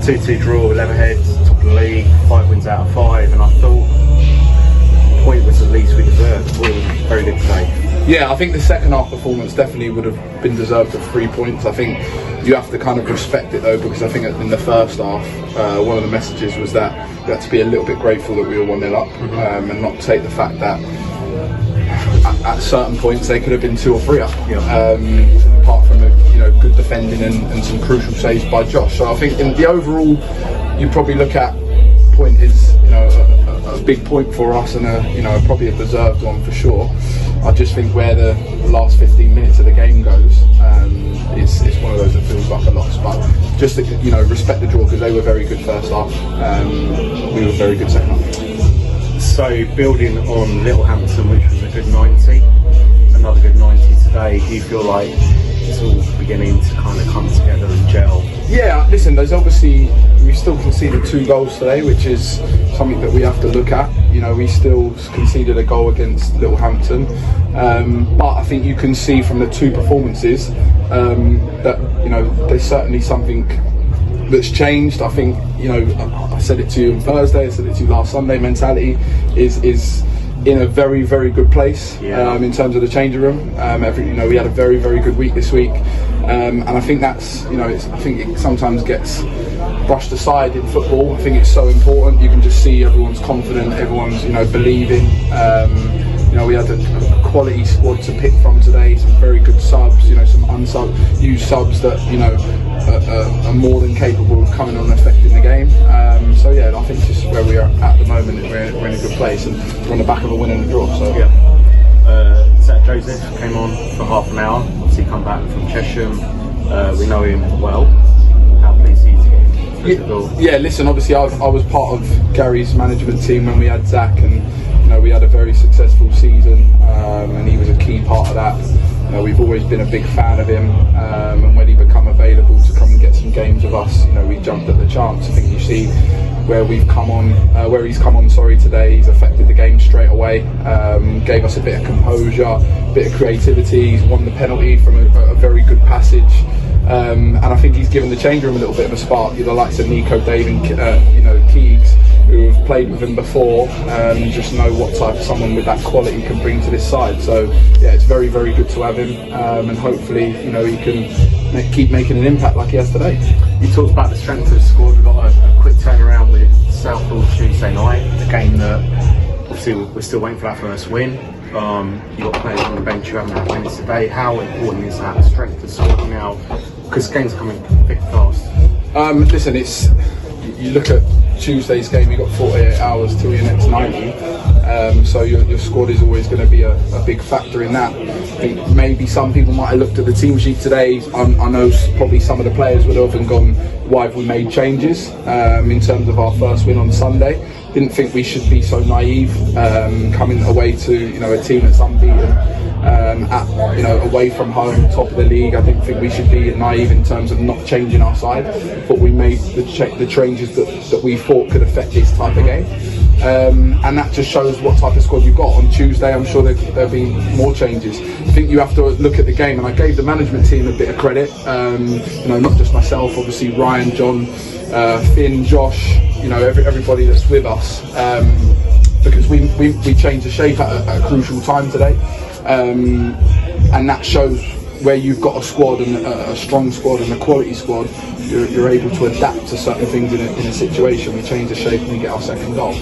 2-2 draw with Leatherhead, top of the league, 5 wins out of 5, and I thought the point was the least we deserved. We were very good today. Yeah, I think the second half performance definitely would have been deserved of 3 points. I think you have to kind of respect it though, because I think in the first half, one of the messages was that we had to be a little bit grateful that we were 1-0 up, and not take the fact that at certain points they could have been 2 or 3 up. Apart from good defending and some crucial saves by Josh. So I think in the overall, you probably look at point is a big point for us, and probably a deserved one for sure. I just think where the last 15 minutes of the game goes, it's one of those that feels like a loss. But just respect the draw, because they were very good first half. We were very good second half. So building on Littlehampton, which was a good 90, another good 90 today. Do you feel like it's all beginning to kind of come together and gel? Yeah, listen, we still conceded 2 goals today, which is something that we have to look at. We still conceded a goal against Littlehampton, but I think you can see from the 2 performances that there's certainly something that's changed. I think I said it to you on Thursday, I said it to you last Sunday. Mentality is in a very, very good place in terms of the changing room. We had a very, very good week this week, and I think that's I think it sometimes gets brushed aside in football. I think it's so important. You can just see everyone's confident, everyone's believing. We had a quality squad to pick from today. Some very good subs, some used subs that are more than capable of coming on and affecting the game. So yeah, I think just where we are at the moment, we're in a good place, and we're on the back of a win and a draw. So Zach Joseph came on for half an hour. Obviously, come back from Chesham. We know him well. How pleased are you to get him through the door? Yeah, listen. Obviously, I was part of Gary's management team when we had Zach, and we had a very successful season, and he was a key part of that. We've always been a big fan of him, and when he became available to come and get some games with us, we jumped at the chance. I think you see where he's come on today. He's affected the game straight away, gave us a bit of composure, a bit of creativity. He's won the penalty from a very good passage, and I think he's given the change room a little bit of a spark. The likes of Nico, Dave, and Keegs, who have played with him before, just know what type of someone with that quality can bring to this side. So yeah, it's very, very good to have him, and hopefully he can keep making an impact like he has today. You talked about the strength of the squad. We've got a quick turnaround with Southall Tuesday night, a game that obviously we're still waiting for that first win. You've got players on the bench who haven't had minutes today. How important is that strength of squad now? Because games are coming thick and fast. Listen, you look at Tuesday's game, you've got 48 hours till your next 90, so your squad is always going to be a big factor in that. I think maybe some people might have looked at the team sheet today. I know probably some of the players would have and gone, why have we made changes in terms of our first win on Sunday? Didn't think we should be so naive coming away to a team that's unbeaten. Away from home, top of the league. I didn't think we should be naive in terms of not changing our side, but we made the changes that we thought could affect this type of game, and that just shows what type of squad you've got. On Tuesday, I'm sure there'll be more changes. I think you have to look at the game, and I gave the management team a bit of credit. Not just myself, obviously Ryan, John, Finn, Josh. Everybody that's with us, because we changed the shape at a crucial time today. And that shows where you've got a squad and a strong squad and a quality squad, you're able to adapt to certain things in a situation. We change the shape and we get our second goal.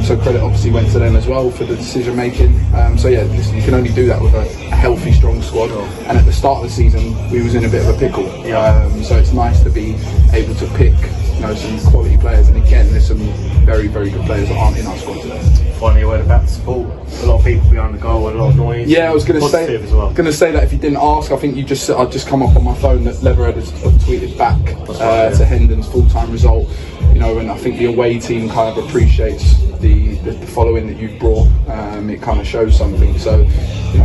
So credit obviously went to them as well for the decision making. So yeah, listen, you can only do that with a healthy, strong squad. And at the start of the season, we was in a bit of a pickle. So it's nice to be able to pick some quality players, and again, there's some very, very good players that aren't in our squad today. Finally, a word about the support. A lot of people behind the goal, a lot of noise. Yeah, I was going to say that if you didn't ask, I think I'd just come up on my phone that Leatherhead has tweeted back to Hendon's full-time result. And I think the away team kind of appreciates the following that you've brought. It kind of shows something. So,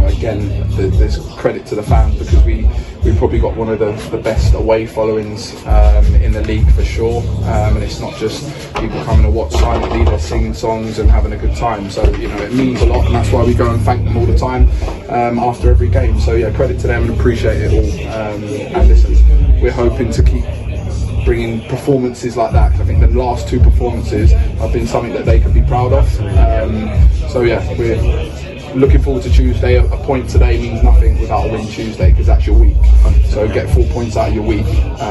again, there's credit to the fans, because we've probably got one of the best away followings in the league for sure. And it's not just people coming to watch silently, they're singing songs and having a good time. So, it means a lot, and that's why we go and thank them all the time after every game. So, yeah, credit to them and appreciate it all. And listen, we're hoping to keep bringing performances like that. 'Cause I think the last 2 performances have been something that they can be proud of. So yeah, we're looking forward to Tuesday. A point today means nothing without a win Tuesday, because that's your week. So get 4 points out of your week.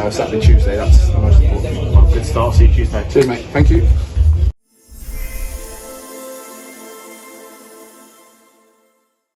Saturday, Tuesday, that's the most important thing. Well, good start. See you Tuesday. Cheers, mate. Thank you.